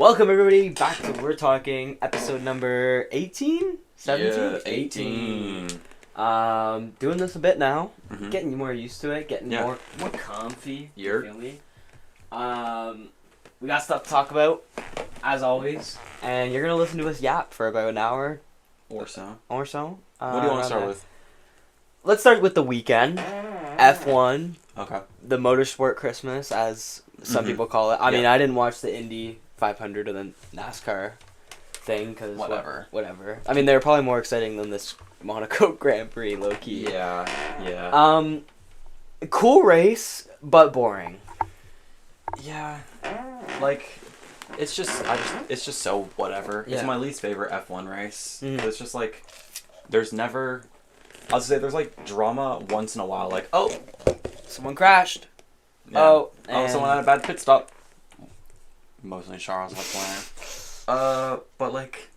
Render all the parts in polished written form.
Welcome everybody back to We're Talking, episode number 18? 17? Yeah, 18. Doing this a bit now, Mm-hmm. getting more used to it, getting more comfy. You feel me? We got stuff to talk about, as always, and you're gonna listen to us yap for about an hour Or so. or so. What do you want to start with? Let's start with the weekend. F1, Okay. the motorsport Christmas, as some people call it. I mean, I didn't watch the Indy 500 or the NASCAR thing because whatever. I mean, they're probably more exciting than this Monaco Grand Prix, low key. Yeah. Cool race, but boring. Yeah. Like, it's just so whatever. Yeah. It's my least favorite F1 race. Mhm. It's just like, there's never, I'll say there's like drama once in a while. Like, oh, Someone crashed. yeah. Oh, Someone had a bad pit stop. Mostly Charles Leclerc. But like,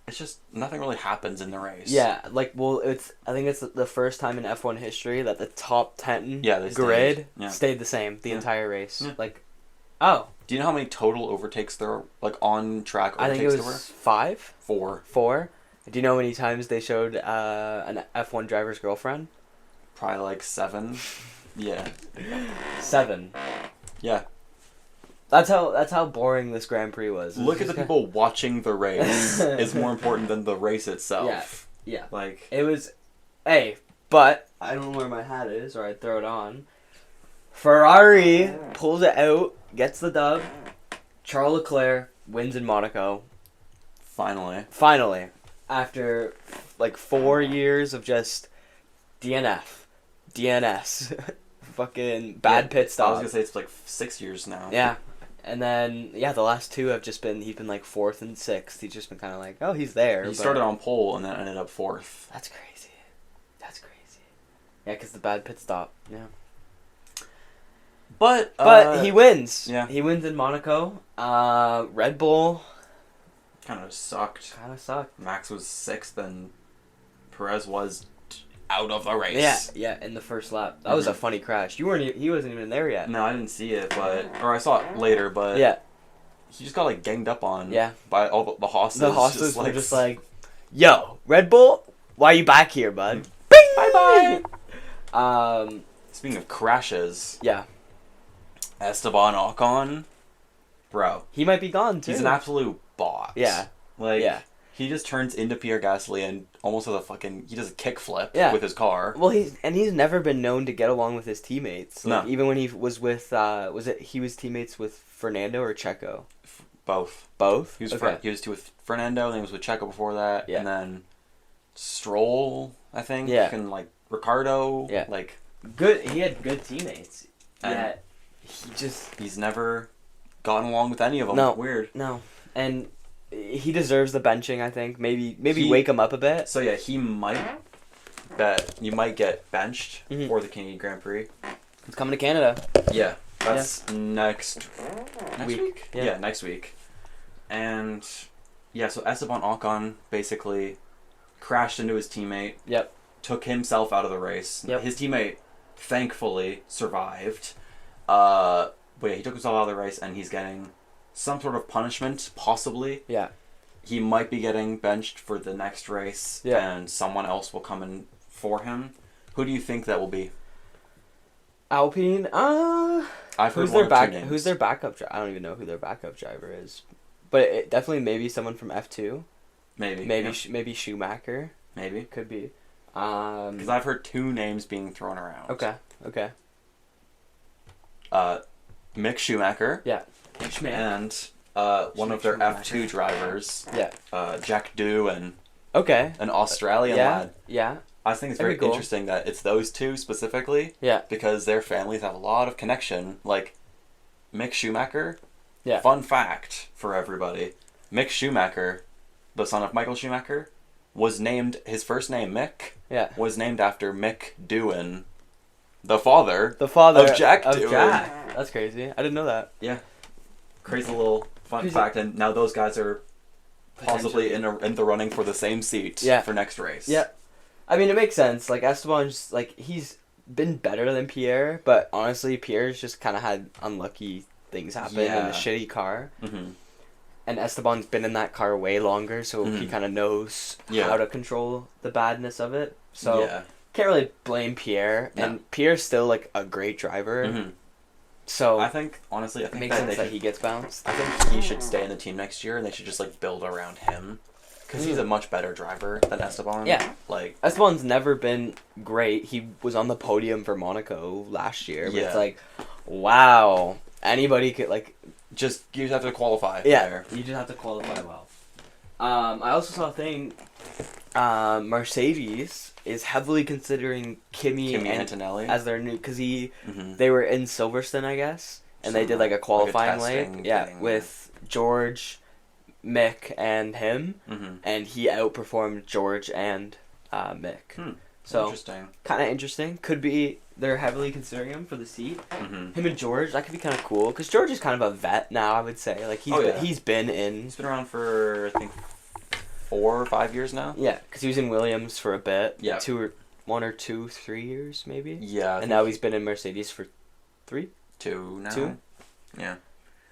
it's just nothing really happens in the race. Yeah, like, well, I think it's the first time in F1 history that the top 10 they grid stayed. stayed the same the entire race. Yeah. Like, oh. Do you know how many total overtakes there are, like on track I overtakes think it there was were? 5? 4. 4? Do you know how many times they showed an F1 driver's girlfriend? Probably like 7. Yeah. 7. Yeah. That's how boring this Grand Prix was. Look at the people watching the race is more important than the race itself. Yeah. Like, It was, but I don't know where my hat is, or I'd throw it on. Ferrari pulls it out, gets the dub. Charles Leclerc wins in Monaco. Finally. After, like, 4 years of just DNS. Fucking bad pit stop. I was gonna say it's like 6 years now. Yeah. And then, the last two have just been, he's been like 4th and 6th. He's just been kind of like, oh, he's there. He started on pole and then ended up 4th. That's crazy. Yeah, because the bad pit stop. Yeah. But he wins. Yeah. He wins in Monaco. Red Bull kind of sucked. Max was 6th and Perez was out of the race. Yeah, in the first lap. That was a funny crash. He wasn't even there yet. No, I didn't see it, or I saw it later, but yeah, he just got like ganged up on. Yeah. By all the hosses. The hosses were just like, "Yo, Red Bull, why are you back here, bud? Bye bye." Speaking of crashes, yeah, Esteban Ocon, bro, he might be gone too. He's an absolute bot. Yeah, He just turns into Pierre Gasly and almost does he does a kickflip with his car. Well, he's never been known to get along with his teammates. Like, no. Even when he was with, he was teammates with Fernando or Checo? Both. Both? He was with Fernando, then he was with Checo before that, and then Stroll, I think, and like Ricardo. Yeah. Like, good. He had good teammates. And he's never gotten along with any of them. No. Weird. No. And he deserves the benching, I think. Maybe wake him up a bit. So yeah, you might get benched for the Canadian Grand Prix. It's coming to Canada. Yeah, that's next week. Yeah, next week. And so Esteban Ocon basically crashed into his teammate. Yep. Took himself out of the race. Yep. His teammate thankfully survived. But yeah, he took himself out of the race, and he's getting some sort of punishment, possibly. Yeah. He might be getting benched for the next race, and someone else will come in for him. Who do you think that will be? Alpine? I've heard who's their backup driver? I don't even know who their backup driver is. But definitely maybe someone from F2. Maybe Schumacher. Maybe. Could be. Because I've heard 2 names being thrown around. Okay. Mick Schumacher. Yeah. And one of their F2 drivers. Yeah. Jack Dew and an Australian lad. Yeah. I think it's very interesting that it's those 2 specifically. Yeah. Because their families have a lot of connection. Like, Mick Schumacher. Yeah. Fun fact for everybody. Mick Schumacher, the son of Michael Schumacher, was named, his first name, Mick, was named after Mick Doohan, the father of Jack Doohan. That's crazy. I didn't know that. Yeah. Crazy little fun fact. And now those guys are possibly in the running for the same seat for next race. Yeah. I mean, it makes sense. Like, Esteban's, like, he's been better than Pierre, but honestly, Pierre's just kind of had unlucky things happen in a shitty car. Mm-hmm. and Esteban's been in that car way longer, so he kind of knows how to control the badness of it. So can't really blame Pierre, and Pierre's still like a great driver. So I think honestly, it makes sense that he gets bounced. I think he should stay in the team next year, and they should just like build around him. Because he's a much better driver than Esteban. Yeah. Like Esteban's never been great. He was on the podium for Monaco last year. But it's like, wow. Anybody could, like... you just have to qualify. Yeah, you just have to qualify well. I also saw a thing... Mercedes is heavily considering Kimi and Antonelli as their new... Because they were in Silverstone, I guess. And they did like a qualifying leg. Yeah, with George... Mick and him, and he outperformed George and Mick. So interesting. Kind of interesting. Could be they're heavily considering him for the seat. Him and George, that could be kind of cool because George is kind of a vet now. I would say like he's been around for I think 4 or 5 years now. Yeah, because he was in Williams for a bit. Yeah, 3 years maybe. Yeah, and now he's been in Mercedes for 2 now. 2. Yeah.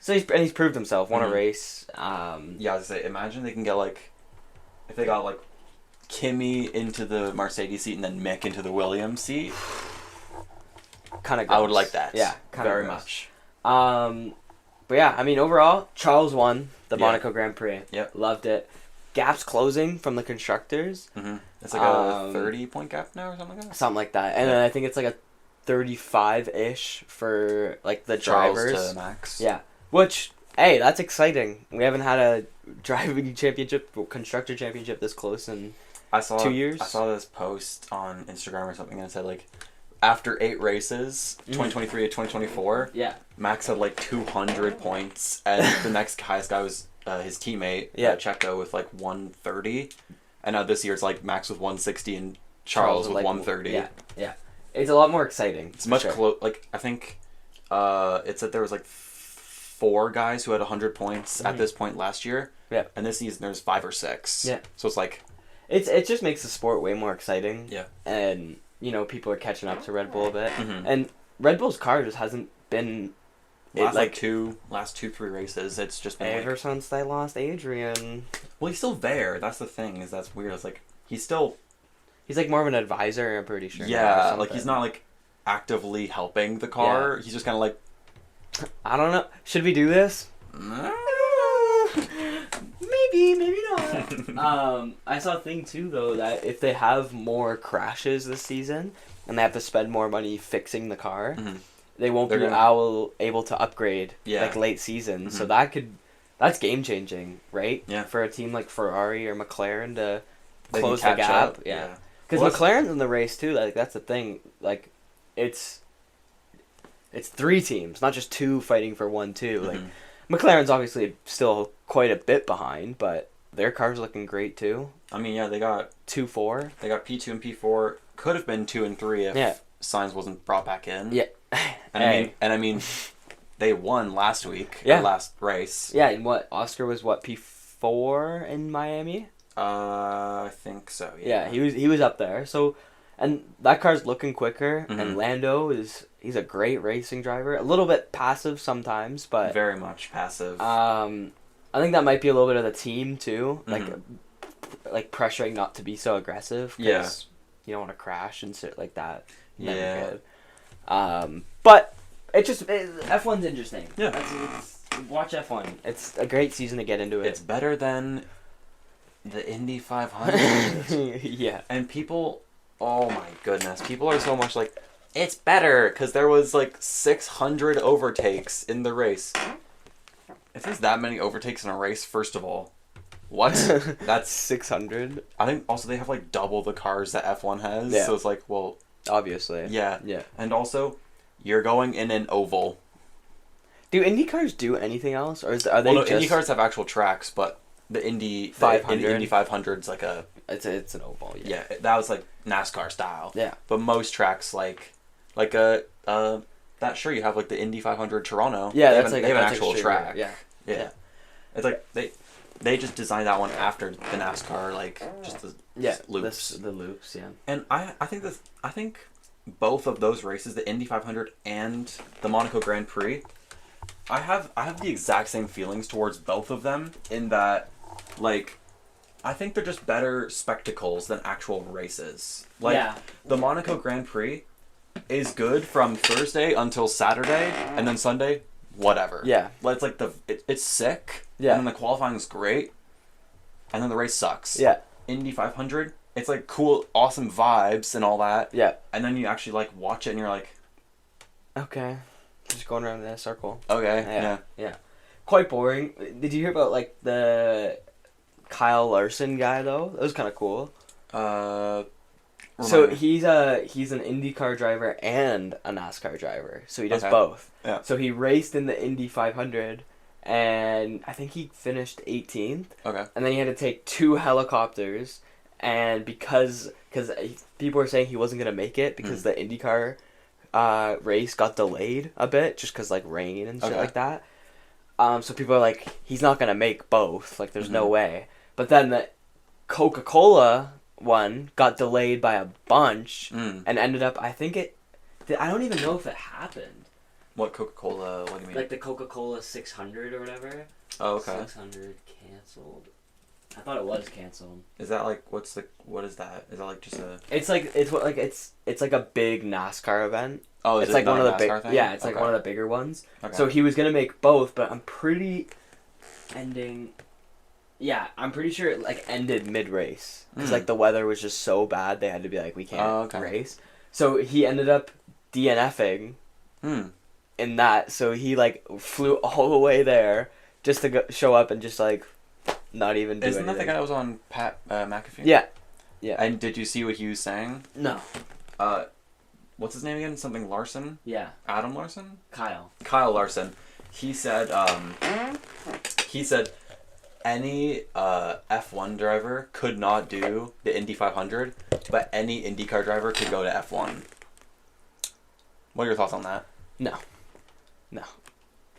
So he's proved himself. Won a race. I was gonna say, imagine they can get like, if they got like, Kimi into the Mercedes seat and then Mick into the Williams seat. Kind of. I would like that. Yeah, very much. But yeah, I mean overall, Charles won the Monaco Grand Prix. Yep. Loved it. Gaps closing from the constructors. It's like a 30-point gap now or something like that. Something like that, and then I think it's like a 35-ish for like the drivers. Charles to Max. Yeah. Which, hey, that's exciting. We haven't had a driving championship, constructor championship this close in 2 years. I saw this post on Instagram or something, and it said, like, after 8 races, 2023 to 2024, Max had, like, 200 points, and the next highest guy was his teammate, Checo, with, like, 130. And now this year it's, like, Max with 160 and Charles with like, 130. Yeah. It's a lot more exciting. It's much close. Like, I think it said there was, like, 4 guys who had 100 points at this point last year. Yeah. And this season there's 5 or 6. Yeah. So it's like... It just makes the sport way more exciting. Yeah. And, people are catching up to Red Bull a bit. And Red Bull's car just hasn't been... last 2-3 races, it's just been ever since they lost Adrian. Well, he's still there. That's the thing, that's weird. It's like, he's like more of an advisor, I'm pretty sure. Yeah, like he's not like actively helping the car. He's just kind of like... I don't know. Should we do this? Maybe not. I saw a thing too though that if they have more crashes this season and they have to spend more money fixing the car, they won't be able to upgrade like late season. So that's game changing, right? Yeah. For a team like Ferrari or McLaren to close the gap. Up. Yeah. Because McLaren's in the race too. Like that's the thing. Like it's 3 teams, not just 2 fighting for 1-2. Like McLaren's obviously still quite a bit behind, but their car's looking great too. I mean, yeah, they got 2-4. They got P2 and P4. Could have been 2 and 3 if Sainz wasn't brought back in. Yeah. I mean, they won last week. Yeah. Last race. Yeah, and Oscar was P4 in Miami? I think so. Yeah, he was up there. So, and that car's looking quicker. And Lando he's a great racing driver. A little bit passive sometimes, but very much passive. I think that might be a little bit of the team too, like pressuring not to be so aggressive. Cause you don't want to crash and shit like that. Never good. But F1's interesting. Yeah. Watch F1. It's a great season to get into it. It's better than the Indy 500. Yeah. And people, oh my goodness, people are so much like, it's better because there was like 600 overtakes in the race. If there's that many overtakes in a race, first of all, what? That's 600. I think also they have like double the cars that F1 has. Yeah. So it's like, well, obviously. Yeah. Yeah. And also, you're going in an oval. Do Indy cars do anything else, or are they? Well, no, Indy cars have actual tracks, but the Indy 500's like a. It's an oval. Yeah, that was like NASCAR style. Yeah. But most tracks like that. Sure, you have like the Indy 500 Toronto. Yeah, they have an actual track. Yeah. It's like they just designed that one after the NASCAR, like just the loops. The loops, yeah. And I think both of those races, the Indy 500 and the Monaco Grand Prix, I have the exact same feelings towards both of them in that, like, I think they're just better spectacles than actual races. Like, the Monaco Grand Prix is good from Thursday until Saturday, and then Sunday, whatever. Yeah. It's like it's sick, yeah. And then the qualifying is great, and then the race sucks. Yeah. Indy 500, it's like cool, awesome vibes and all that. Yeah. And then you actually like watch it and you're like, okay, just going around in a circle. Okay. Yeah. Quite boring. Did you hear about like the Kyle Larson guy though? That was kind of cool. So he's an IndyCar driver and a NASCAR driver. So he does both. Yeah. So he raced in the Indy 500, and I think he finished 18th. Okay. And then he had to take 2 helicopters, and because people were saying he wasn't gonna make it because the IndyCar race got delayed a bit just because like rain and shit like that. So people are like, he's not gonna make both. Like, there's no way. But then the Coca-Cola one got delayed by a bunch and ended up, I don't even know if it happened. What Coca-Cola? What do you mean? Like the Coca-Cola 600 or whatever. Oh, okay. 600 canceled. I thought it was canceled. Is that like what is that? Is that like just a? It's like a big NASCAR event. Oh, it's like one of the big. Yeah, it's like one of the bigger ones. Okay. So he was gonna make both, but I'm pretty sure it like ended mid race because like the weather was just so bad they had to be like, we can't race. So he ended up DNFing in that. So he like flew all the way there just to show up and just like not even do Isn't anything. that the guy that was on Pat McAfee? Yeah. And did you see what he was saying? No. What's his name again? Something Larson? Yeah. Adam Larson? Kyle Larson. He said any F1 driver could not do the Indy 500, but any IndyCar driver could go to F1. What are your thoughts on that? No.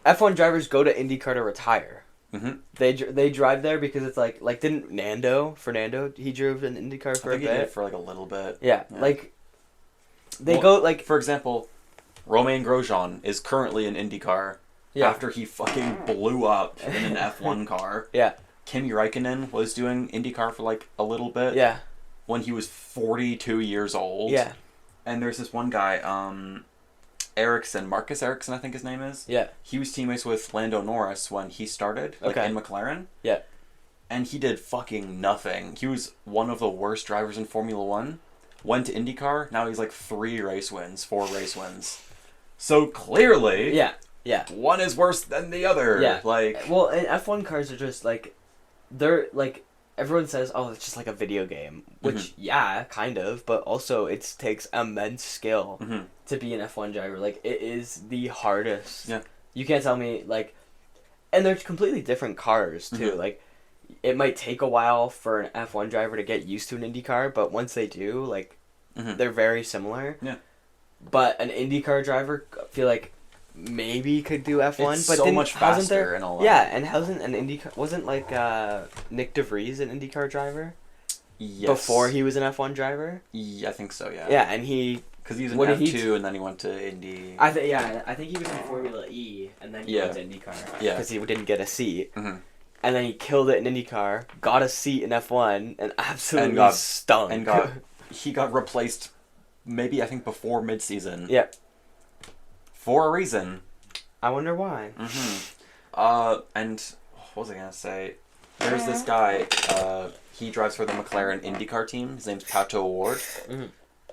F1 drivers go to IndyCar to retire. Mm-hmm. They drive there because it's like didn't Fernando, he drove an IndyCar for a bit? He did for like a little bit. Yeah. Like they go like, for example, Romain Grosjean is currently in IndyCar after he fucking blew up in an F1 car. Yeah. Kimi Räikkönen was doing IndyCar for like a little bit. Yeah. When he was 42 years old. Yeah. And there's this one guy, Marcus Ericsson, I think his name is. Yeah. He was teammates with Lando Norris when he started, in McLaren. Yeah. And he did fucking nothing. He was one of the worst drivers in Formula 1. Went to IndyCar, now he's like 4 race wins. So clearly, one is worse than the other. Yeah. Like, well, and F1 cars are just like, they're like, everyone says, oh, it's just like a video game, which kind of, but also it takes immense skill to be an F1 driver. Like, it is the hardest. Yeah. You can't tell me like, and they're completely different cars too. Like, it might take a while for an F1 driver to get used to an IndyCar, but once they do, like, they're very similar. Yeah. But an IndyCar driver, I feel like, maybe could do F1, it's but so much faster and all that. Yeah, and hasn't an IndyCar, wasn't like Nick DeVries an IndyCar driver? Yes. Before he was an F1 driver? Yeah, I think so, yeah. Yeah, and he... Because he was in F2 and then he went to Indy. I think he was in Formula E and then he went to IndyCar. Yeah. Because he didn't get a seat. Mm-hmm. And then he killed it in IndyCar, got a seat in F1, and absolutely stunk. And he got replaced maybe, I think, before mid-season. Yeah. For a reason. I wonder why. And what was I going to say? There's this guy, he drives for the McLaren IndyCar team. His name's Pato O'Ward.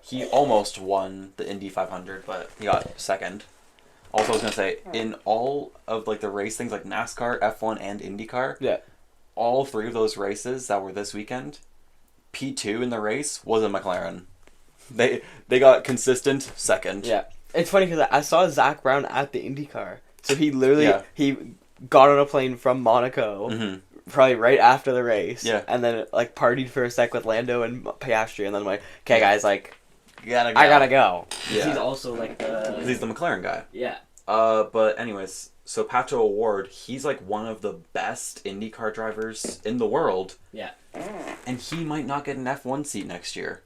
He almost won the Indy 500, but he got second. Also, I was going to say, in all of like the race things like NASCAR, F1, and IndyCar, all 3 of those races that were this weekend, P2 in the race was a McLaren. They got consistent second. Yeah. It's funny because I saw Zach Brown at the IndyCar. So he literally, he got on a plane from Monaco, probably right after the race, and then like partied for a sec with Lando and Piastri, and then I'm like, okay guys, like, I gotta go. Yeah. He's also like because he's the McLaren guy. Yeah. But anyways, so Pato O'Ward, he's like one of the best IndyCar drivers in the world. Yeah. And he might not get an F1 seat next year.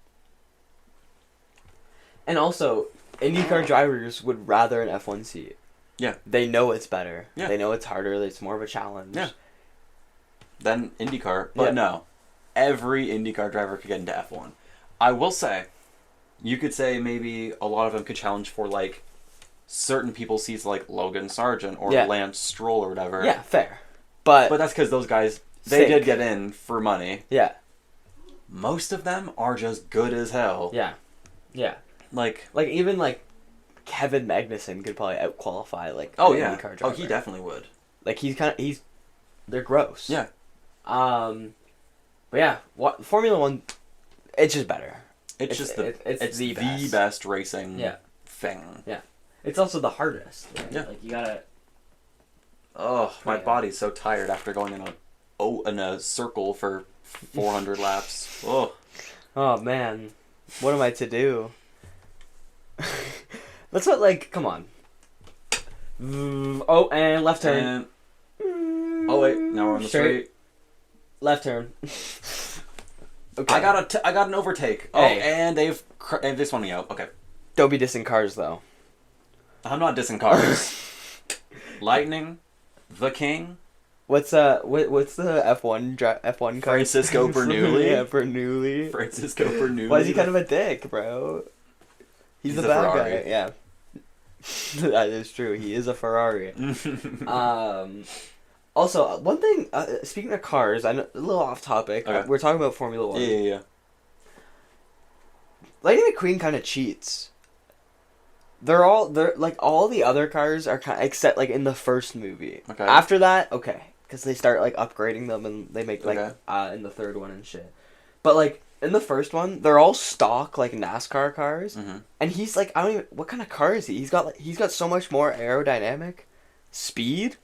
And also, IndyCar drivers would rather an F1 seat. Yeah. They know it's better. Yeah. They know it's harder. It's more of a challenge. Yeah. Than IndyCar. But no. Every IndyCar driver could get into F1. I will say, you could say maybe a lot of them could challenge for, like, certain people's seats, like Logan Sargent or Lance Stroll or whatever. Yeah, fair. But that's because those guys, they did get in for money. Yeah. Most of them are just good as hell. Yeah. Yeah. Like even, like, Kevin Magnussen could probably out-qualify, like, an IndyCar driver. Oh, he definitely would. Like, they're gross. Yeah. But yeah, Formula One, it's just better. It's the best racing thing. Yeah. It's also the hardest. Right? Yeah. Like, you gotta... Oh, my body's so tired after going in a circle for 400 laps. Oh. Oh, man. What am I to do? That's what, like, come on. Oh, and left turn. Oh, wait, now we're on the straight. Left turn. Okay. I got an overtake. Oh, and they spun me out. Okay. Don't be dissing cars, though. I'm not dissing cars. Lightning, the King. What's the F1 car? Francisco Bernoulli. Yeah, Bernoulli. Francisco Bernoulli. Why is he kind of a dick, bro? He's a bad Ferrari. guy. Yeah. That is true. He is a Ferrari. Also, one thing, speaking of cars, I know, a little off topic. Okay. We're talking about Formula 1. Yeah. Lightning McQueen kind of cheats. They're like, all the other cars are kind of, except, like, in the first movie. Okay. After that, okay. Because they start, like, upgrading them and they make, like, in the third one and shit. But, like, in the first one, they're all stock, like, NASCAR cars. Mm-hmm. And he's, like, what kind of car is he? He's got so much more aerodynamic speed.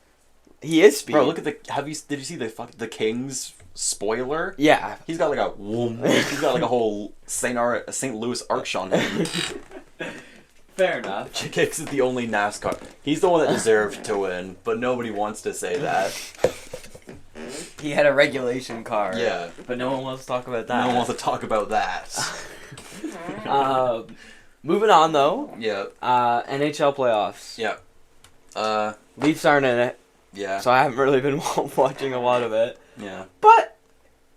He is speed. Bro, look at did you see the King's spoiler? Yeah. He's got, like, he's got, like, a whole St. Louis arch on him. Fair enough. Kicks is the only NASCAR. He's the one that deserved to win, but nobody wants to say that. He had a regulation car. Yeah. But no one wants to talk about that. No one wants to talk about that. Moving on, though. Yeah. NHL Playoffs. Yeah. Leafs aren't in it. Yeah. So I haven't really been watching a lot of it. Yeah. But,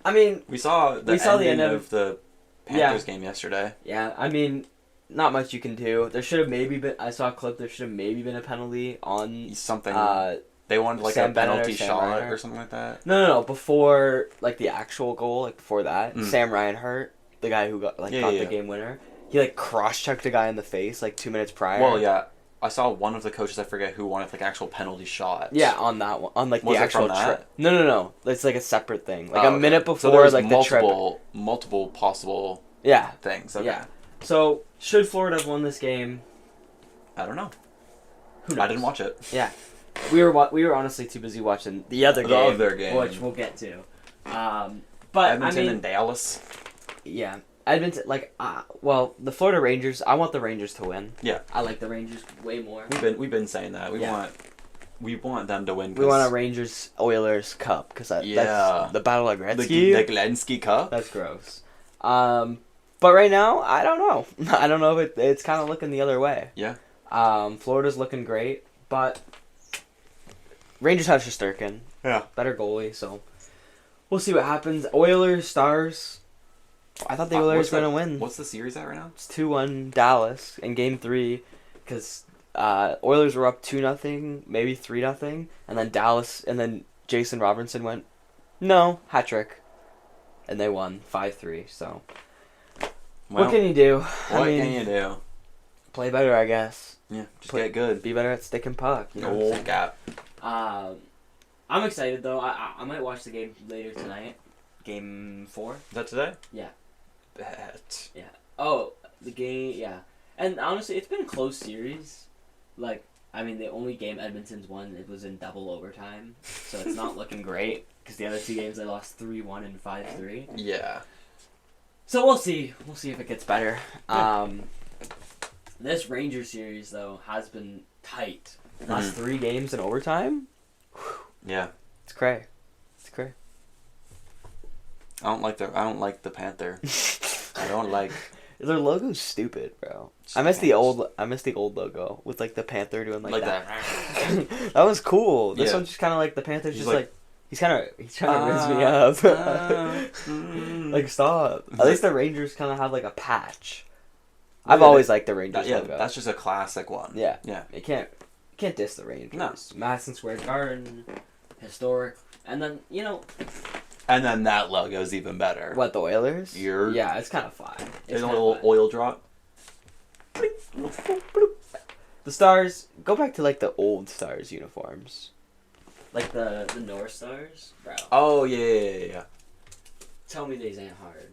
I mean... We saw the ending of the Panthers game yesterday. Yeah, I mean... Not much you can do. There should have maybe been... I saw a clip. There should have maybe been a penalty on... Something... they wanted, like, Sam a penalty Bennett shot or something like that? No. Before, like, the actual goal, like, before that, Sam Reinhart, the guy who got the game winner, he, like, cross-checked a guy in the face, like, 2 minutes prior. Well, yeah. I saw one of the coaches, I forget who, wanted, like, actual penalty shots. Yeah, on that one. On, like, Was the actual... No. It's, like, a separate thing. Like, a minute before, so there's like, multiple possible things. Okay. Yeah. So, should Florida have won this game? I don't know. Who knows? I didn't watch it. Yeah. We were honestly too busy watching the other game, which we'll get to. But Edmonton and Dallas. Yeah, Edmonton. Like, the Florida Rangers. I want the Rangers to win. Yeah, I like the Rangers way more. We've been saying that we want them to win. We want a Rangers Oilers Cup because that's the Battle of Gretzky. The Gretzky Cup. That's gross. But right now, I don't know. I don't know if it's kind of looking the other way. Yeah. Florida's looking great, but Rangers have Shesterkin. Yeah. Better goalie, so we'll see what happens. Oilers, Stars. I thought the Oilers were going to win. What's the series at right now? It's 2-1 Dallas in Game 3 because Oilers were up 2-0, maybe 3-0, and then Jason Robertson went, no, hat trick, and they won 5-3, so... Well, what can you do? What can you do? Play better, I guess. Yeah, just get good. Be better at stick and puck. You know old gap. I'm excited, though. I might watch the game later tonight. Game 4. Is that today? Yeah. Bet. Yeah. Oh, the game, yeah. And honestly, it's been a close series. Like, I mean, the only game Edmonton's won, it was in double overtime. So it's not looking great. Because the other 2 games, they lost 3-1 and 5-3. Yeah. So we'll see. We'll see if it gets better. Yeah. This Ranger series, though, has been tight. Last 3 games in overtime? Whew. Yeah. It's cray. I don't like the Panther. I don't like Their logo's stupid, bro. I miss the old logo with like the panther doing like that. That was cool. This one's just kind of like the panther's he's trying to rinse me up. Like stop. At least the Rangers kind of have like a patch. I've always liked the Rangers logo. That's just a classic one. Yeah. You can't diss the Rangers. No. Madison Square Garden, historic, and then And then that logo's even better. What, the Oilers? Yeah, it's kind of fine. There's a little oil drop. The Stars, go back to like the old Stars uniforms. Like the North Stars, bro. Oh yeah. Tell me these ain't hard.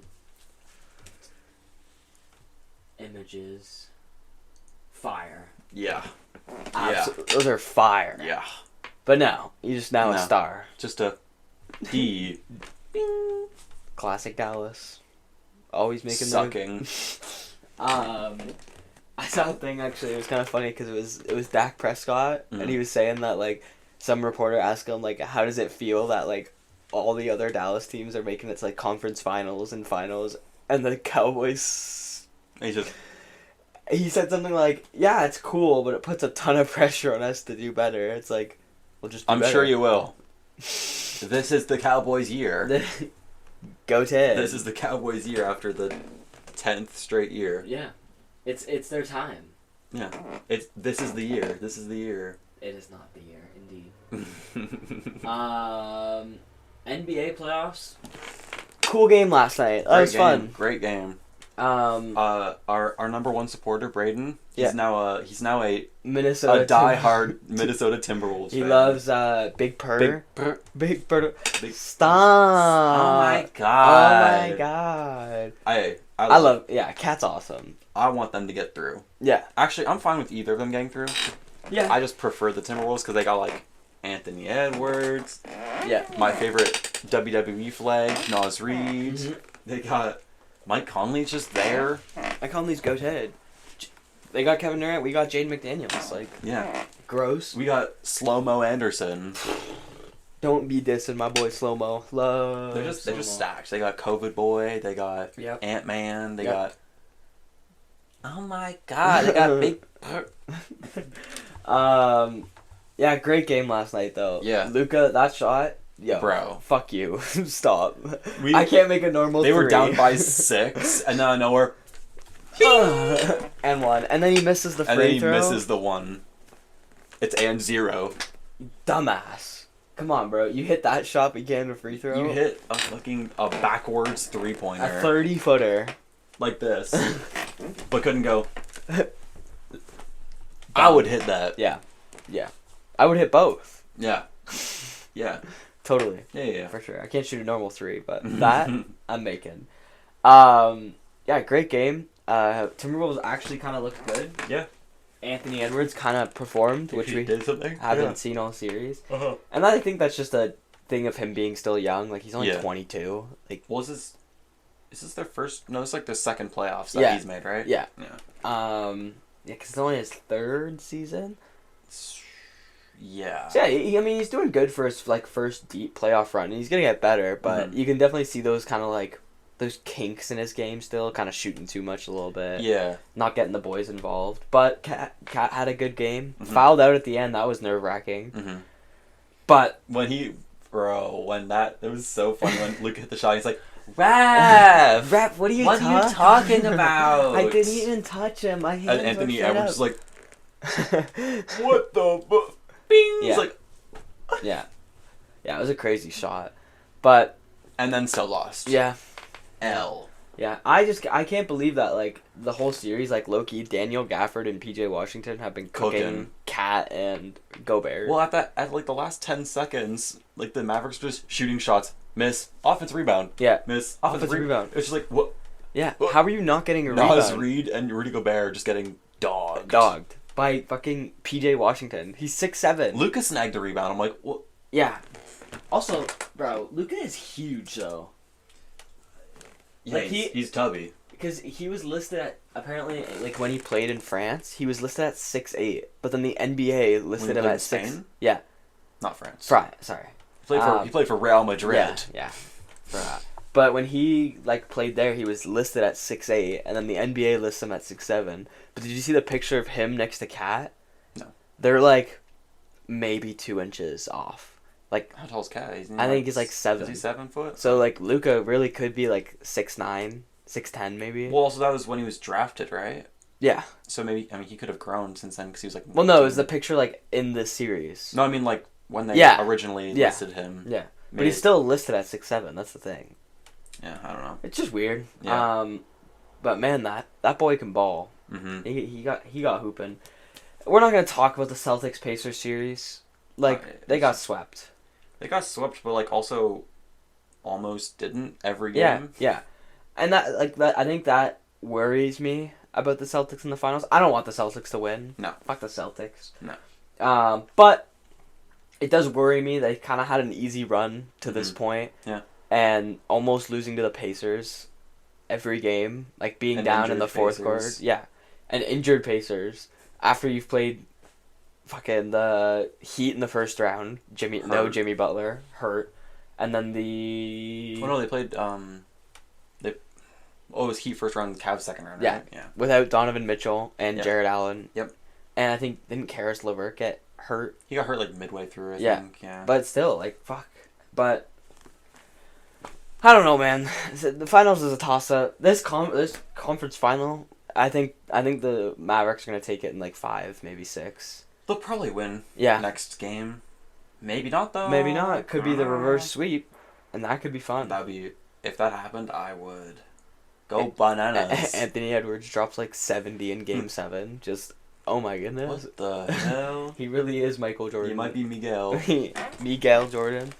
Images. Fire. Yeah. Those are fire. Yeah. But no, you just a star. Just a D. Bing. Classic Dallas. Always making sucking. I saw a thing actually. It was kind of funny because it was Dak Prescott, and he was saying that like some reporter asked him like, how does it feel that like all the other Dallas teams are making it to like conference finals, and the Cowboys. He said something like, yeah, it's cool, but it puts a ton of pressure on us to do better. It's like, we'll just do better. Sure you will. This is the Cowboys' year. Go Ted. This is the Cowboys' year after the 10th straight year. Yeah. It's their time. Yeah. This is the year. This is the year. It is not the year, indeed. NBA playoffs. Cool game last night. That was fun. Great game. Our number one supporter, Braden, he's now a Minnesota diehard Minnesota Timberwolves fan. He loves Big Purr. Big Purr. Stop! Oh my god! I love Cat's awesome. I want them to get through. Yeah. Actually, I'm fine with either of them getting through. Yeah. I just prefer the Timberwolves because they got like Anthony Edwards. Yeah. My favorite WWE flag, Nas Reed. Mm-hmm. They got Mike Conley's just there. Mike Conley's go ahead. They got Kevin Durant. We got Jaden McDaniels. Like, yeah, gross. We got Slow-Mo Anderson. Don't be dissing my boy Slow-Mo. Love. They're just stacked. They got COVID Boy. They got Ant-Man. They got. Oh my God! They got Big. Yeah, great game last night though. Yeah, Luka, that shot. Yo, bro, fuck you. Stop. I can't make a normal. They were down by 6, and then out of nowhere, and one, and then he misses the free throw. And then he misses the one. It's and 0. Dumbass. Come on, bro. You hit that shot, but getting a free throw. You hit a backwards 3-pointer. A 30-footer. Like this, but couldn't go. I would hit that. Yeah. I would hit both. Yeah. Totally. Yeah. For sure. I can't shoot a normal 3, but that I'm making. Yeah, great game. Timberwolves actually kind of looked good. Yeah. Anthony Edwards kind of performed, which we did something. haven't seen all series. Uh-huh. And I think that's just a thing of him being still young. Like, he's only 22. Like, is this their first? No, it's like the second playoffs that he's made, right? Yeah. Because it's only his 3rd season. Yeah. So yeah, he's doing good for his first deep playoff run. And he's gonna get better, but you can definitely see those kind of those kinks in his game still, kind of shooting too much a little bit. Yeah. Not getting the boys involved, but Cat had a good game. Fouled out at the end. That was nerve-wracking. But when it was so funny when Luke hit the shot. He's like, Ref, what are you talking about? I didn't even touch him. My hands and Anthony were Edwards was like, up. what the bing? Yeah. He's like, yeah, it was a crazy shot, but and then still lost. Yeah, L. Yeah, I can't believe that the whole series low-key Daniel Gafford and PJ Washington have been cooking Cat and Gobert. Well, at the last 10 seconds, the Mavericks were just shooting shots, miss, offensive rebound. Yeah, miss, offensive rebound. It's just what? Yeah, what? How are you not getting a rebound? Nas Reed and Rudy Gobert are just getting dogged by fucking PJ Washington. He's 6'7". Luka snagged a rebound. I'm like, what? Yeah. Also, bro, Luka is huge though. Yeah, he's tubby. Because he was listed at, apparently, when he played in France, he was listed at 6'8", but then the NBA listed him at 6. Spain? Yeah. Not France. Sorry. He played for Real Madrid. Yeah. But when he like played there, he was listed at 6'8", and then the NBA lists him at 6'7". But did you see the picture of him next to Cat? No. They're like maybe 2 inches off. Like how tall's Cat? I think he's like 7. Is he 7 foot? So like Luka really could be like 6'9", 6'10" maybe. Well, also that was when he was drafted, right? Yeah. So maybe he could have grown since then because he was like. Well, no, it was the picture like in this series. No, I mean like when they originally listed him. Yeah. But he's still listed at 6'7". That's the thing. Yeah, I don't know. It's just weird. Yeah. But man, that boy can ball. Mm-hmm. He got hooping. We're not gonna talk about the Celtics Pacers series. Like they got swept. They got swept, but like also almost didn't every game. Yeah. And that I think that worries me about the Celtics in the finals. I don't want the Celtics to win. No. Fuck the Celtics. No. But it does worry me. They kind of had an easy run to this point. Yeah. And almost losing to the Pacers every game, like being down in the fourth quarter. Yeah. And injured Pacers after you've played fucking the Heat in the first round. Jimmy Butler hurt. And then the they played it was Heat first round, Cavs second round, right? Yeah. Yeah. Without Donovan Mitchell and Jared Allen. Yep. And I think didn't Karis LeVert get hurt? He got hurt like midway through, I think. Yeah. But still, like fuck. But I don't know, man. The finals is a toss-up. This conference final, I think the Mavericks are gonna take it in like 5, maybe 6. They'll probably win. Yeah. Next game, maybe not though. Maybe not. It could be the reverse sweep, and that could be fun. If that happened, I would go bananas. Anthony Edwards drops like 70 in Game 7. Just oh my goodness. What the hell? He really is Michael Jordan. He might be Miguel. Miguel Jordan,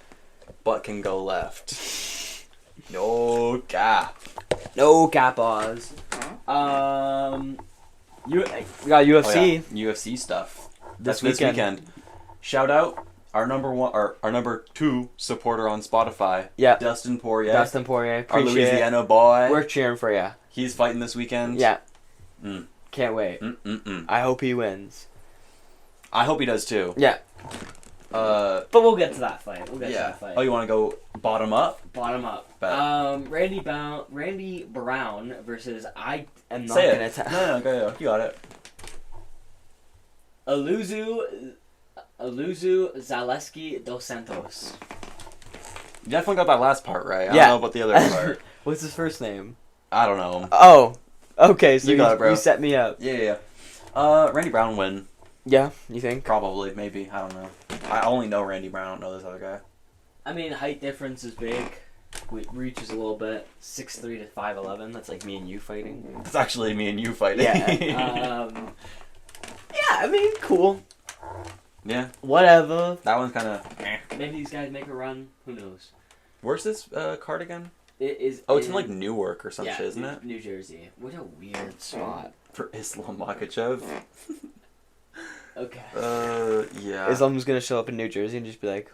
but can go left. No cap. No cap, Oz. We got UFC. UFC stuff. This weekend. Shout out our number 2 supporter on Spotify. Yeah. Dustin Poirier. Appreciate our Louisiana boy. We're cheering for you. He's fighting this weekend. Yeah. Can't wait. I hope he wins. I hope he does too. Yeah. But we'll get to that fight. Oh, you want to go bottom up? Bottom up. Randy Brown versus I am not going to tell. No, go. You got it. Aluzu Zaleski dos Santos. You definitely got that last part right. I don't know about the other part. What's his first name? I don't know. Oh. Okay, so you got it, bro. You set me up. Yeah. Randy Brown win. Yeah, you think? Probably, maybe. I don't know. I only know Randy Brown. I don't know this other guy. I mean, height difference is big. Reach is a little bit. 6'3" to 5'11". That's like me and you fighting. It's actually me and you fighting. Yeah. Yeah, I mean, cool. Yeah. Whatever. That one's kind of... Maybe these guys make a run. Who knows? Where's this card again? It's in like Newark or some shit, isn't it? New Jersey. What a weird spot. For Islam Makhachev. Okay. Yeah. Islam's gonna show up in New Jersey and just be like,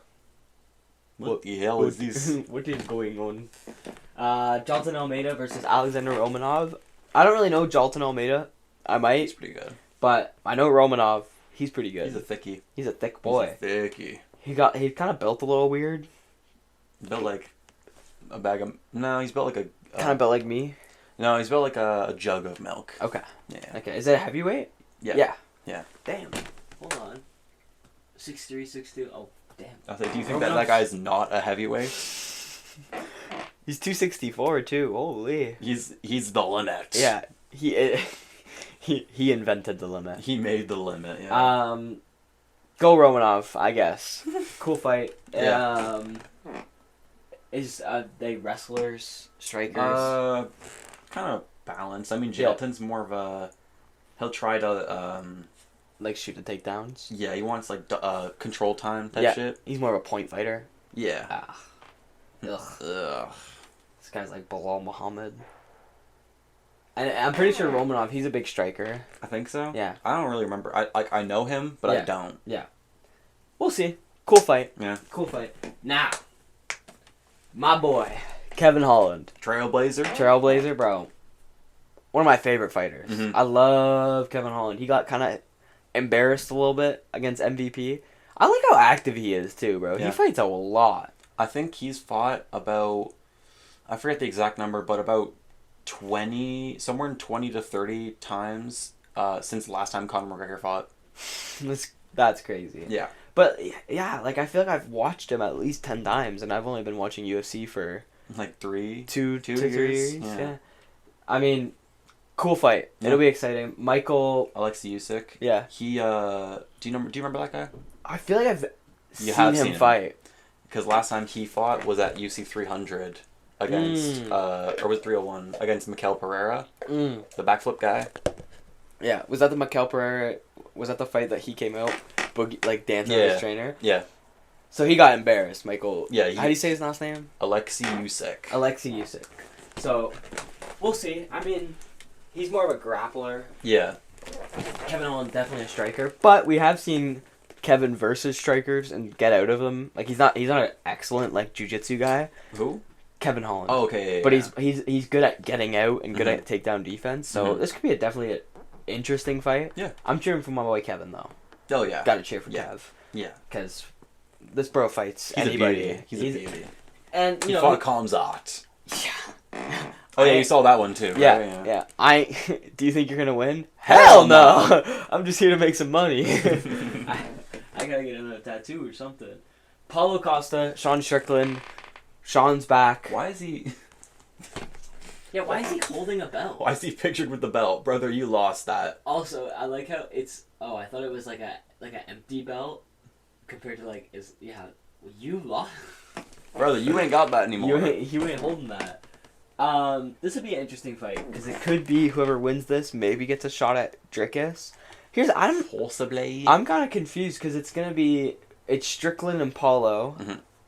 What the hell is this? What is going on? Jalton Almeida versus Alexander Romanov. I don't really know Jalton Almeida. I might. He's pretty good. But I know Romanov. He's pretty good. He's a thickie. He's a thick boy. He's a thickie. He kind of built a little weird. Built like a bag of... No, he's built like a... kind of built like me. No, he's built like a jug of milk. Okay. Yeah. Okay. Is it a heavyweight? Yeah. Yeah. Damn. Hold on. 6'3", 6'2". Oh, damn. I was like, do you think that guy's not a heavyweight? He's 264 too. Holy. He's the limit. Yeah. He invented the limit. He made the limit. Yeah. Go Romanov, I guess. Cool fight. Yeah. Is they wrestlers, strikers? Kind of balanced. I mean, Jalton's more of a... He'll try to like shoot the takedowns. Yeah, he wants like control time type shit. He's more of a point fighter. Yeah. Ugh. This guy's like Bilal Muhammad. And I'm pretty sure Romanov, he's a big striker. I think so. Yeah. I don't really remember. I know him, but I don't. Yeah. We'll see. Cool fight. Yeah. Cool fight. Now, my boy, Kevin Holland. Trailblazer, bro. One of my favorite fighters. Mm-hmm. I love Kevin Holland. He got kind of embarrassed a little bit against MVP. I like how active he is too, bro. Yeah. He fights a lot. I think he's fought about I forget the exact number, but about somewhere in 20 to 30 times since the last time Conor McGregor fought. That's crazy. Yeah. But, yeah, like, I feel like I've watched him at least 10 times, and I've only been watching UFC for... Like 3 2 years? 3 years, yeah. I mean, cool fight. Yeah. It'll be exciting. Alexei Usyk. Yeah. He, do you remember that guy? I feel like I've seen him fight. Because last time he fought was at UFC 300 against, or was 301, against Mikel Pereira, the backflip guy. Yeah, was that the Mikel Pereira, was that the fight that he came out, dancing with his trainer? Yeah. So he got embarrassed, Michael. Yeah. How do you say his last name? Alexei Usyk. Alexei Usyk. So, we'll see. I mean, he's more of a grappler. Yeah. Kevin Holland definitely a striker, but we have seen Kevin versus strikers and get out of them. Like, he's not an excellent jiu-jitsu guy. Who? Kevin Holland. Oh, okay. Yeah, but he's good at getting out and good at takedown defense. So this could be definitely an interesting fight. Yeah. I'm cheering for my boy Kevin though. Oh yeah. Got to cheer for Kev. Yeah. Because this bro fights he's anybody. A beauty. He's a beauty. And he fought Khamzat. Yeah. Oh yeah, you saw that one too. Yeah. Right? Yeah. Do you think you're gonna win? Hell no. I'm just here to make some money. I gotta get another tattoo or something. Paulo Costa, Sean Strickland. Sean's back. Why is he? Yeah, why is he holding a belt? Why is he pictured with the belt, brother? You lost that. Also, I like how it's. Oh, I thought it was like an empty belt compared to you lost. Brother, you ain't got that anymore. You ain't holding that. This would be an interesting fight because it could be whoever wins this maybe gets a shot at Dricus. Possibly. I'm kind of confused because it's Strickland and Paulo,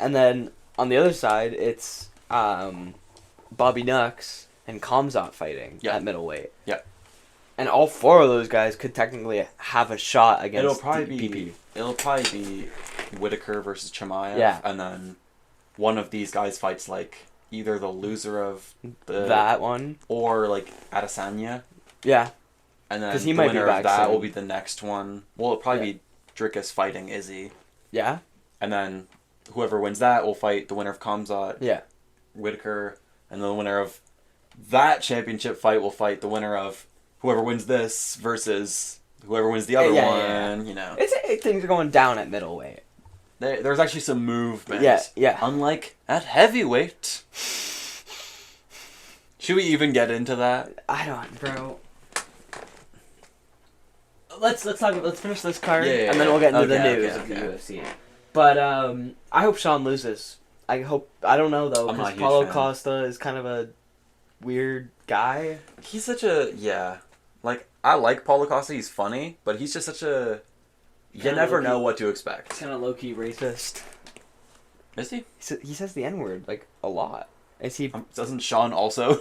and then on the other side it's Bobby Nux and Khamzat fighting at middleweight. Yeah. And all four of those guys could technically have a shot against It'll probably be Whitaker versus Chimaev. Yeah. And then one of these guys fights either the loser of that one or Adesanya. Yeah. And then he the winner of that will be the next one. Well, it'll probably be Dricus fighting Izzy. Yeah. And then whoever wins that will fight the winner of Khamzat. Yeah. Whitaker. And the winner of that championship fight will fight the winner of whoever wins this versus whoever wins the other one. Yeah. You know, things are going down at middleweight. There's actually some movement. Yeah. Unlike at heavyweight. Should we even get into that? I don't, bro. Let's finish this card and then we'll get into the news of the UFC. But I hope Sean loses. I don't know though, because Paulo Costa is kind of a weird guy. He's such a I like Paulo Costa. He's funny, but he's just such a. You never know what to expect. He's kind of low key racist. Is he? He says the N-word a lot. Is he? Doesn't Sean also?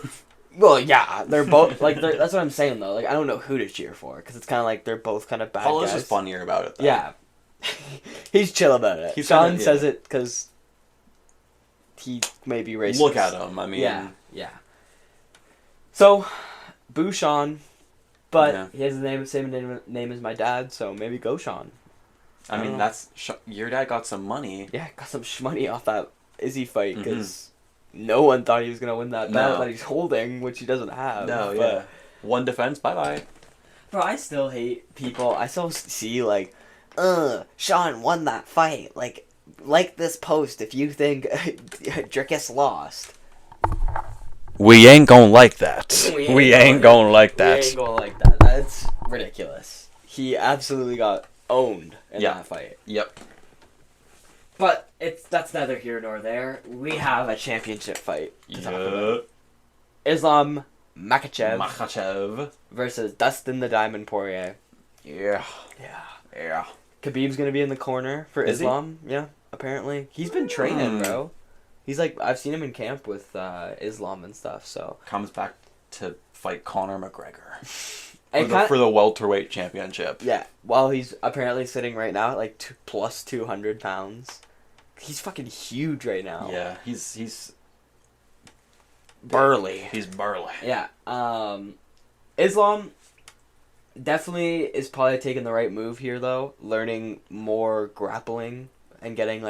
Well, yeah, they're both that's what I'm saying though. I don't know who to cheer for because it's kind of they're both kind of bad Paulo's guys. just funnier about it though. Yeah. He's chill about it. Sean says it because he may be racist. Look at him. I mean, yeah. So, boo Sean, but he has the same name as my dad, so maybe go Sean. I mean, your dad got some money. Yeah, got some shmoney off that Izzy fight because no one thought he was gonna win that belt that he's holding, which he doesn't have. No, yeah. One defense, bye. Bro, I still hate people. I still see Sean won that fight. Like this post if you think Dricus lost. We ain't gonna like that. We ain't gonna like that. That's ridiculous. He absolutely got owned in that fight. Yep. But that's neither here nor there. We have a championship fight to talk about. Islam Makhachev versus Dustin the Diamond Poirier. Yeah. Khabib's gonna be in the corner for Islam. Yeah, apparently he's been training, bro. He's I've seen him in camp with Islam and stuff. So comes back to fight Conor McGregor for the welterweight championship. Yeah, while he's apparently sitting right now at plus 200 pounds. He's fucking huge right now. Yeah, he's burly. He's burly. Yeah. Islam definitely is probably taking the right move here though, learning more grappling and getting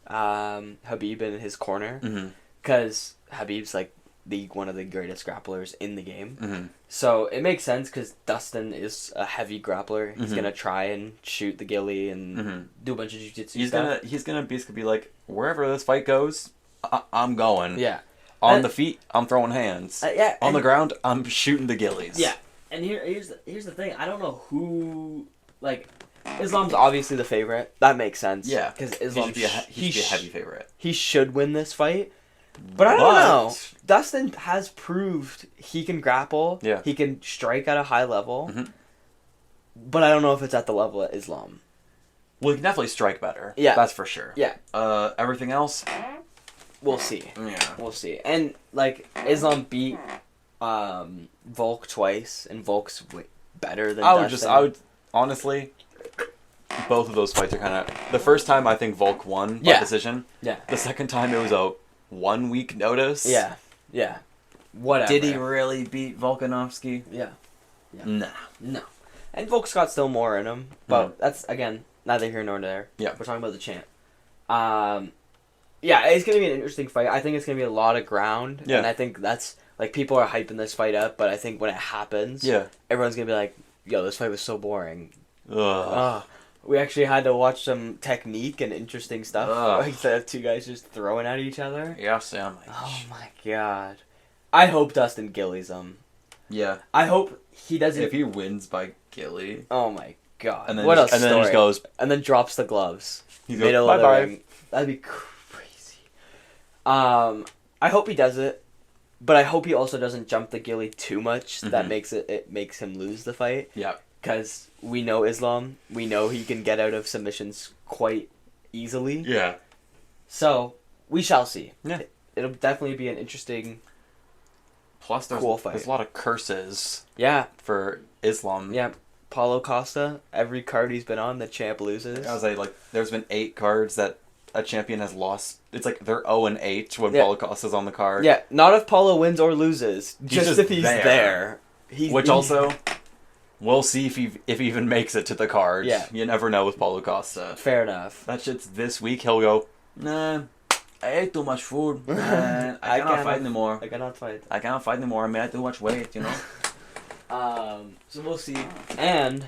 Habib in his corner. because Khabib's like one of the greatest grapplers in the game. Mm-hmm. So it makes sense because Dustin is a heavy grappler. He's gonna try and shoot the ghillie and do a bunch of jiu-jitsu stuff. He's gonna basically be like, wherever this fight goes, I'm going. Yeah. On the feet, I'm throwing hands. Yeah. On the ground, I'm shooting the ghillies. Yeah. And here's the thing. I don't know who like. Islam's obviously the favorite. That makes sense. Yeah. Because Islam he should be a heavy favorite. He should win this fight. But I don't know. Dustin has proved he can grapple. Yeah. He can strike at a high level. Mm-hmm. But I don't know if it's at the level of Islam. Well, he can definitely strike better. Yeah. That's for sure. Yeah. Everything else? We'll see. Yeah. We'll see. And, like, Islam beat Volk twice, and Volk's better than Dustin. I would, honestly, both of those fights are kind of... The first time, I think Volk won by decision. Yeah. The second time, it was a 1 week notice. Yeah. Yeah. Whatever. Did he really beat Volkanovski? Yeah. Nah. No. And Volk's got still more in him, but that's, again, neither here nor there. Yeah. We're talking about the champ. Yeah, it's going to be an interesting fight. I think it's going to be a lot of ground, and I think that's, like, people are hyping this fight up, but I think when it happens, everyone's going to be like, yo, this fight was so boring. We actually had to watch some technique and interesting stuff instead of two guys just throwing at each other. Yes, yeah. Oh my god. I hope Dustin gillies him. Yeah. I hope he doesn't... If he wins by Gilly... Oh my god. And then what just, a story. And then just goes... And then drops the gloves. He goes, bye-bye. That'd be crazy. I hope he does it, but I hope he also doesn't jump the Gilly too much. That makes him lose the fight. Yeah. Because we know Islam. We know he can get out of submissions quite easily. Yeah. So, we shall see. Yeah. It'll definitely be an interesting... Plus, there's a lot of curses. Yeah. For Islam. Yeah. Paulo Costa, every card he's been on, the champ loses. I was like, there's been 8 cards that a champion has lost. It's like they're 0-8 when Paulo Costa's on the card. Yeah, not if Paulo wins or loses. Just if he's there. Also, we'll see if he even makes it to the card. Yeah. You never know with Paulo Costa. Fair enough. That shit's this week. He'll go, nah, I ate too much food. I cannot fight anymore. I cannot fight. I cannot fight anymore. I made too much weight, you know? So we'll see. And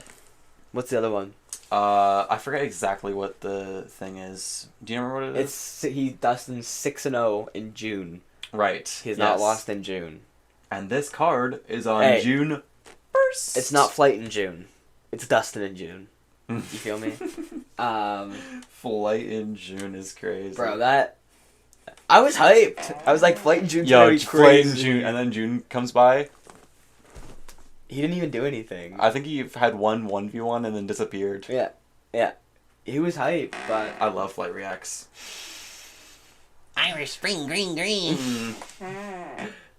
what's the other one? I forget exactly what the thing is. Do you remember what it is? Dustin's 6-0 in June. Right. He's not lost in June. And this card is on June 1st. It's not Flight in June. It's Dustin in June. You feel me? Flight in June is crazy. Bro, I was hyped. I was like, Flight in June's gonna be crazy. Flight in June, and then June comes by. He didn't even do anything. I think he had 1v1 and then disappeared. Yeah. Yeah. He was hyped, but... I love Flight Reacts. Irish Spring Green Green.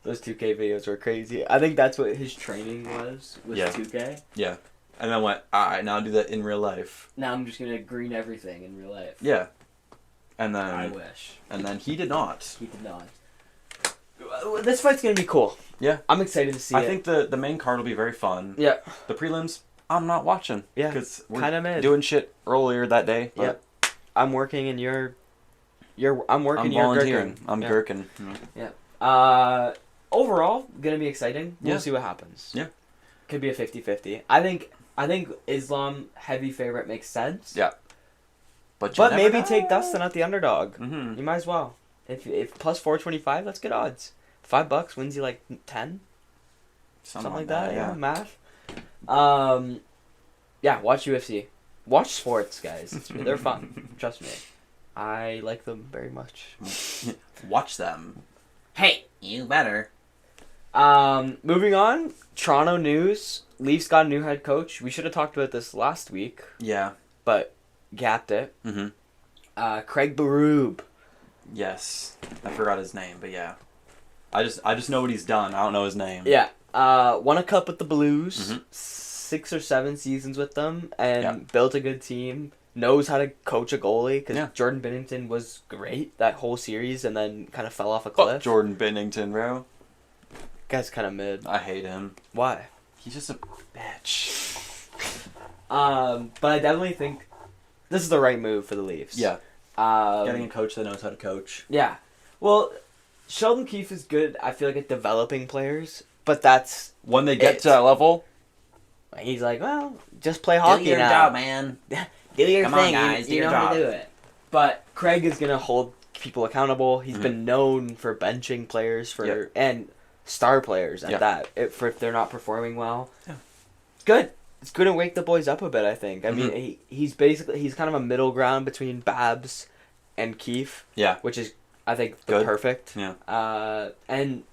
Those 2K videos were crazy. I think that's what his training was 2K. Yeah. And then went, alright, now I'll do that in real life. Now I'm just going to green everything in real life. Yeah. And then... I wish. And then he did not. He did not. This fight's going to be cool. Yeah. I'm excited to see it. I think the main card will be very fun. Yeah. The prelims, I'm not watching. Yeah. Because we're kind of mid. Doing shit earlier that day. Yep. I'm working and you're volunteering. I'm gherkin. Yeah. Overall, going to be exciting. We'll see what happens. Yeah. Could be a 50-50. I think Islam heavy favorite makes sense. Yeah. But maybe take Dustin at the underdog. Mm-hmm. You might as well. If plus 425, that's good odds. $5 wins you like 10. Something like that. Yeah, math. Yeah, watch UFC. Watch sports, guys. They're fun. Trust me. I like them very much. Watch them. Hey, you better. Moving on. Toronto news. Leafs got a new head coach. We should have talked about this last week. Yeah. But gapped it. Mm-hmm. Craig Berube. Yes. I forgot his name, but yeah. I just know what he's done. I don't know his name. Yeah. Won a cup with the Blues. 6 or 7 seasons with them. And built a good team. Knows how to coach a goalie. Because Jordan Binnington was great that whole series and then kind of fell off a cliff. Fuck Jordan Binnington, bro. Guy's kind of mid. I hate him. Why? He's just a bitch. But I definitely think this is the right move for the Leafs. Yeah. Getting a coach that knows how to coach. Yeah. Well, Sheldon Keefe is good, I feel like, at developing players, but that's... When they get to that level... He's like, well, just play hockey now. Do your job, man. Do your Come thing. on, guys. Do you your know job. how to do it. But Craig is going to hold people accountable. He's been known for benching players and star players at that if they're not performing well. Yeah. It's good. It's going to wake the boys up a bit, I think. I mean, he's kind of a middle ground between Babs and Keefe. Yeah. Which is, I think, good. Perfect. Yeah. And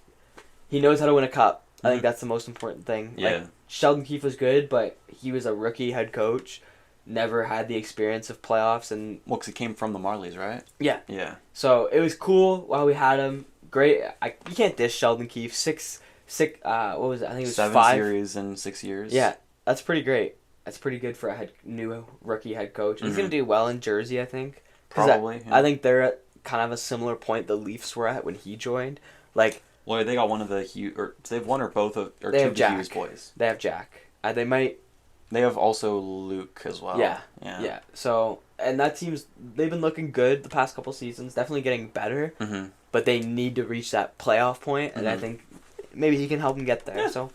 he knows how to win a cup. I think that's the most important thing. Yeah. Like, Sheldon Keefe was good, but he was a rookie head coach. Never had the experience of playoffs. And well, because he came from the Marlies, right? Yeah. Yeah. So it was cool while we had him. Great. You can't dish Sheldon Keefe. What was it? I think it was 7 5 series in 6 years. Yeah. That's pretty great. That's pretty good for a new rookie head coach. He's going to do well in Jersey, I think. Probably. I think they're at kind of a similar point the Leafs were at when he joined. Like... Well, they got one of the Hughes, or they have one or both of, or they two have of the Jack. Hughes boys. They have Jack. They might. They have also Luke as well. Yeah. So, and that team's they've been looking good the past couple seasons. Definitely getting better. Mm-hmm. But they need to reach that playoff point, and I think maybe he can help them get there. Yeah. So,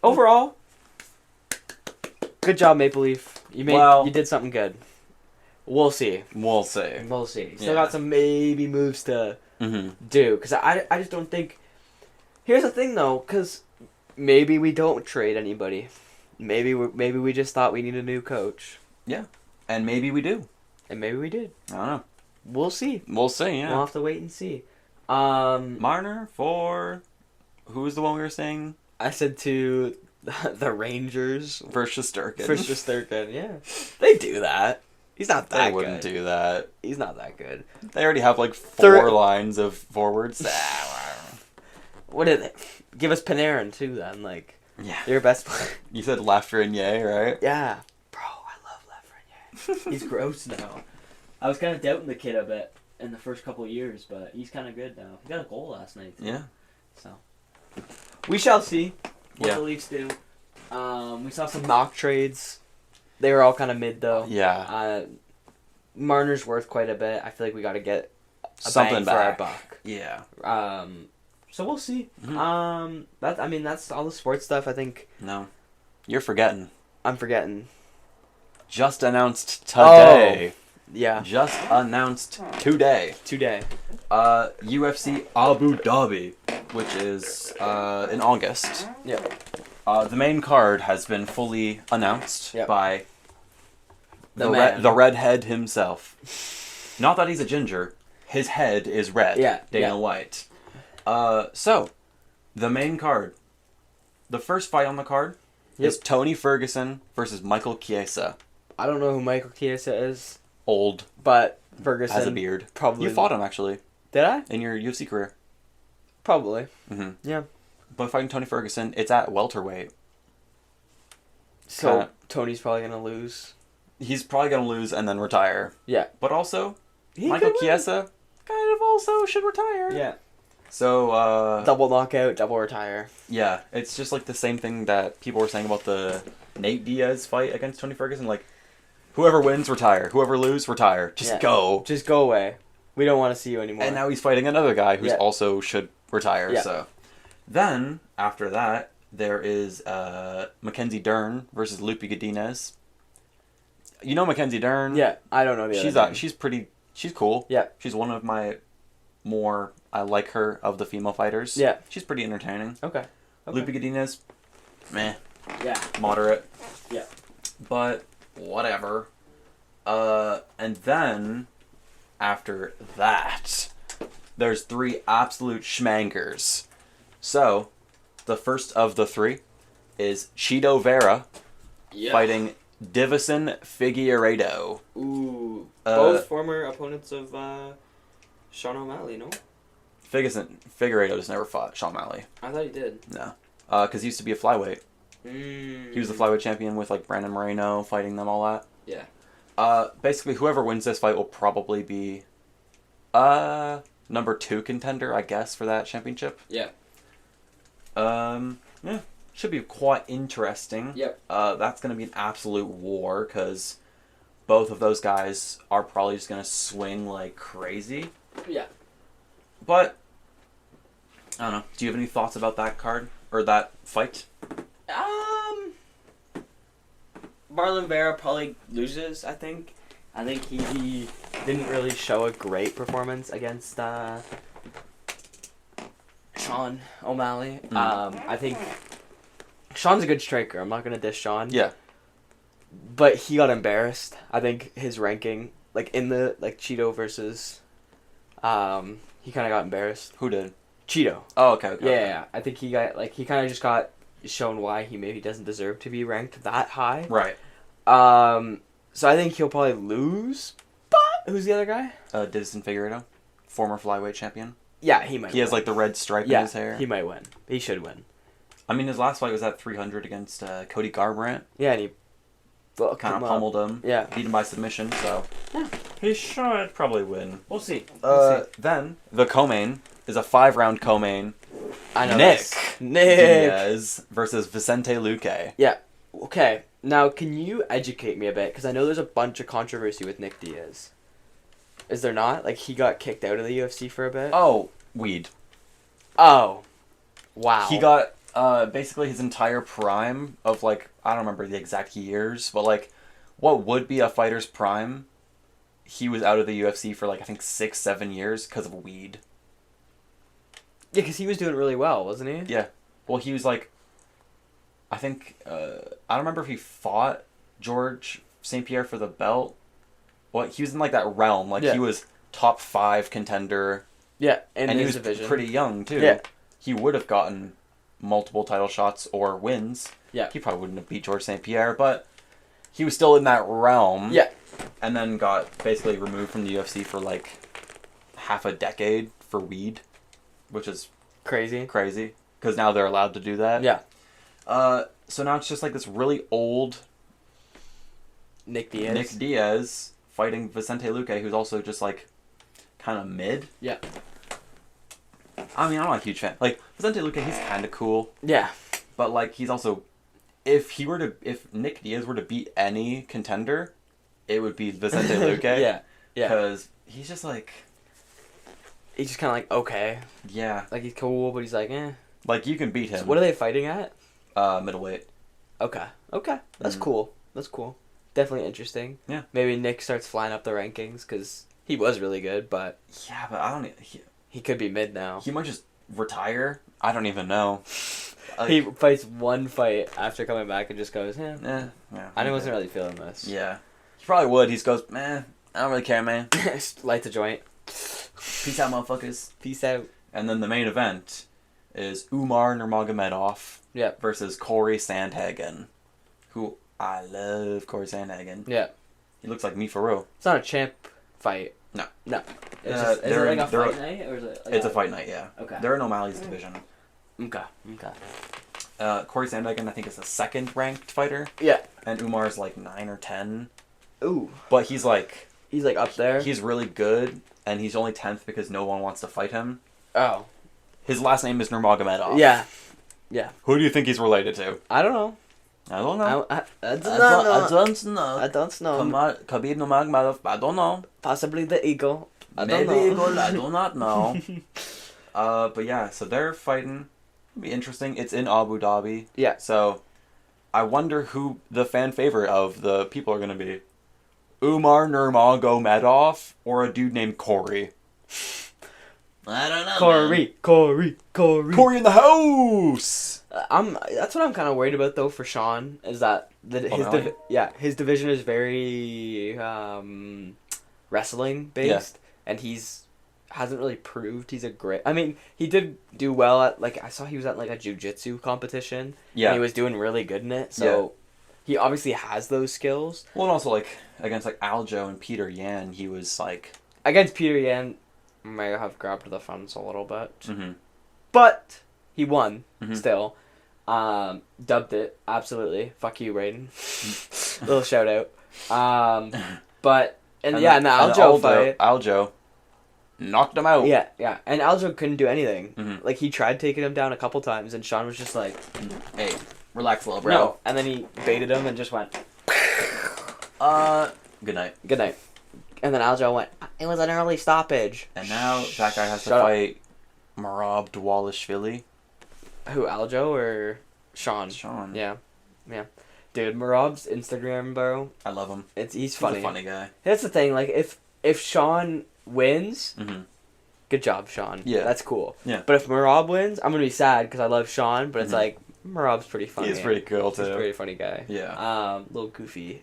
overall, good job, Maple Leaf. You did something good. We'll see. We'll see. Still got some maybe moves to do because I just don't think. Here's the thing though, because maybe we don't trade anybody. Maybe we just thought we need a new coach. Yeah, and maybe we do. And maybe we did. I don't know. We'll see. We'll see. Yeah. We'll have to wait and see. Marner for who was the one we were saying? I said to the Rangers for Shesterkin. Yeah, they do that. He's not that good. They wouldn't do that. He's not that good. They already have like 4 lines of forwards. What did they give us Panarin too? Then yeah, your best player. You said Lafreniere, right? Yeah, bro, I love Lafreniere. He's gross now. I was kind of doubting the kid a bit in the first couple of years, but he's kind of good now. He got a goal last night too. Yeah. So we shall see what the Leafs do. We saw some mock trades. They were all kind of mid though. Yeah. Marner's worth quite a bit. I feel like we got to get something bang for our buck. Yeah. So we'll see. That's all the sports stuff. I think. No, you're forgetting. I'm forgetting. Just announced today. Oh, yeah. Just announced today. UFC Abu Dhabi, which is in August. Yeah. The main card has been fully announced by the redhead himself. Not that he's a ginger. His head is red. Yeah. Dana White. So, the main card. The first fight on the card is Tony Ferguson versus Michael Chiesa. I don't know who Michael Chiesa is. Old. But Ferguson has a beard. Probably. You fought him, actually. Did I? In your UFC career. Probably. Mm-hmm. Yeah. But fighting Tony Ferguson, it's at welterweight. So, Tony's probably going to lose. He's probably going to lose and then retire. Yeah. But also, Michael Chiesa kind of also should retire. Yeah. So, double knockout, double retire. Yeah, it's just like the same thing that people were saying about the Nate Diaz fight against Tony Ferguson. Like, whoever wins, retire. Whoever loses, retire. Just go. Just go away. We don't want to see you anymore. And now he's fighting another guy who's also should retire. Yeah. So, then, after that, there is Mackenzie Dern versus Lupe Godinez. You know Mackenzie Dern? Yeah, I don't know the other name. She's cool. Yeah. She's one of my more, I like her, of the female fighters. Yeah. She's pretty entertaining. Okay. Lupe Godinez, meh. Yeah. Moderate. Yeah. But, whatever. And then, after that, there's 3 absolute schmangers. So, the first of the 3 is Chito Vera fighting Divison Figueiredo. Ooh. Both former opponents of Sean O'Malley, no? Figueiredo just never fought Sean O'Malley. I thought he did. No. Because he used to be a flyweight. He was the flyweight champion with like Brandon Moreno fighting them, all that. Yeah. Basically, whoever wins this fight will probably be number 2 contender, I guess, for that championship. Yeah. Yeah. Should be quite interesting. Yep. That's going to be an absolute war because both of those guys are probably just going to swing like crazy. Yeah. But I don't know. Do you have any thoughts about that card or that fight? Marlon Vera probably loses. I think he didn't really show a great performance against Sean O'Malley. I think Sean's a good striker. I'm not gonna diss Sean. Yeah. But he got embarrassed. I think his ranking, like in the Cheeto versus, he kind of got embarrassed. Who did? Cheeto. Oh, okay. Yeah. I think he got he kind of just got shown why he maybe doesn't deserve to be ranked that high. Right. So I think he'll probably lose. But who's the other guy? Davison Figueiredo, former flyweight champion. Yeah, he might. He has like the red stripe in his hair. He might win. He should win. I mean, his last fight was at 300 against Cody Garbrandt. Yeah, and he kind of pummeled him. Yeah, beat him by submission. So he should probably win. We'll see. Then the co-main is a 5-round co-main. I know Nick Nick Diaz versus Vicente Luque. Yeah. Okay. Now, can you educate me a bit? Because I know there's a bunch of controversy with Nick Diaz. Is there not? Like, he got kicked out of the UFC for a bit? Oh, weed. Oh. Wow. He got basically his entire prime of, like, I don't remember the exact years, but, like, what would be a fighter's prime, he was out of the UFC for, like, I think 6-7 years because of weed. Yeah, because he was doing really well, wasn't he? Yeah. Well, he was, like, I think, I don't remember if he fought George St. Pierre for the belt. Well, he was in, like, that realm. Like, he was top 5 contender. Yeah, and he was division. Pretty young, too. Yeah. He would have gotten multiple title shots or wins. Yeah. He probably wouldn't have beat George St. Pierre, but he was still in that realm. Yeah. And then got basically removed from the UFC for, like, half a decade for weed, which is crazy. Because now they're allowed to do that. Yeah. So now it's just like this really old Nick Diaz fighting Vicente Luque, who's also just like kind of mid. Yeah. I mean, I'm not a huge fan. Like Vicente Luque, he's kind of cool. Yeah. But like he's also, if Nick Diaz were to beat any contender, it would be Vicente Luque. Yeah. Yeah. Because he's just like. He's just kind of like okay. Yeah. Like he's cool, but he's like eh. Like you can beat him. So what are they fighting at? Middleweight. Okay. That's cool. Definitely interesting. Yeah. Maybe Nick starts flying up the rankings because he was really good, but yeah, but I don't. He could be mid now. He might just retire. I don't even know. Like, he fights one fight after coming back and just goes, yeah. I wasn't really feeling this. Yeah. He probably would. He just goes, man, I don't really care, man. Lights a joint. Peace out, motherfuckers. Peace out. And then the main event is Umar Nurmagomedov versus Corey Sandhagen, who I love Corey Sandhagen. Yeah. He looks like me for real. It's not a champ fight. No. Is it like a fight night? Or is it like it's a fight night, yeah. Okay. They're in O'Malley's division. Okay. Corey Sandhagen, I think, is the 2nd ranked fighter. Yeah. And Umar's like 9 or 10. Ooh. But he's like up there. He's really good, and he's only 10th because no one wants to fight him. Oh. His last name is Nurmagomedov. Yeah. Yeah. Who do you think he's related to? I don't know. I don't know. I don't know. Khabib Nurmagomedov, I don't know. Possibly the Eagle. I do not know. But yeah, so they're fighting. It'll be interesting. It's in Abu Dhabi. Yeah. So, I wonder who the fan favorite of the people are going to be. Umar Nurmagomedov or a dude named Corey? I don't know. Corey in the house! That's what I'm kind of worried about, though, for Sean, is that his division is very wrestling based, and hasn't really proved he's a great. I mean, he did do well at I saw he was at a jiu-jitsu competition. Yeah, and he was doing really good in it. So he obviously has those skills. Well, and also against Aljo and Peter Yan, he was against Peter Yan, may have grabbed the fence a little bit, but he won still. Dubbed it absolutely. Fuck you, Raiden. Little shout out. But in the Aljo fight, Aljo knocked him out. Yeah, and Aljo couldn't do anything. He tried taking him down a couple times, and Sean was just like, "Hey, relax, little bro." No, and then he baited him and just went. Good night. Good night. And then Aljo went. It was an early stoppage. And now that guy has to fight Merab Dvalishvili. Who, Aljo or Sean? Sean. Yeah. Dude, Merab's Instagram, bro. I love him. He's funny. He's a funny guy. That's the thing. Like, if Sean wins, good job, Sean. Yeah. That's cool. Yeah. But if Merab wins, I'm gonna be sad because I love Sean. But it's like Merab's pretty funny. He's pretty cool too. He's a pretty funny guy. Yeah. Little goofy.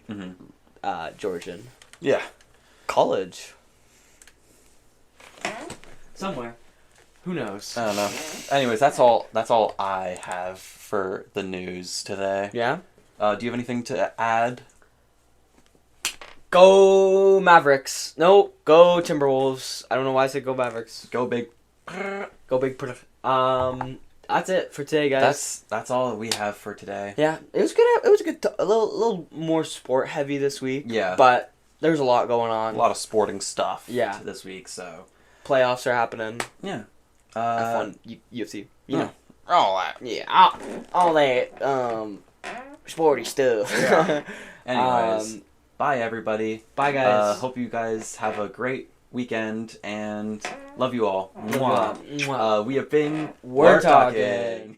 Georgian. Yeah. College. Somewhere. Who knows? I don't know. Anyways, that's all I have for the news today. Yeah? Do you have anything to add? Go Mavericks. No, go Timberwolves. I don't know why I said go Mavericks. Go big. Go big. That's it for today, guys. That's all we have for today. Yeah, it was good. It was good. A little more sport heavy this week. Yeah. But there's a lot going on. A lot of sporting stuff. Yeah. This week, so playoffs are happening. Yeah. F1, UFC. You know. All that. Yeah. All that. Sporty stuff. Yeah. Anyways, bye everybody. Bye guys. Hope you guys have a great weekend and love you all. Mwah. We have been We're talking.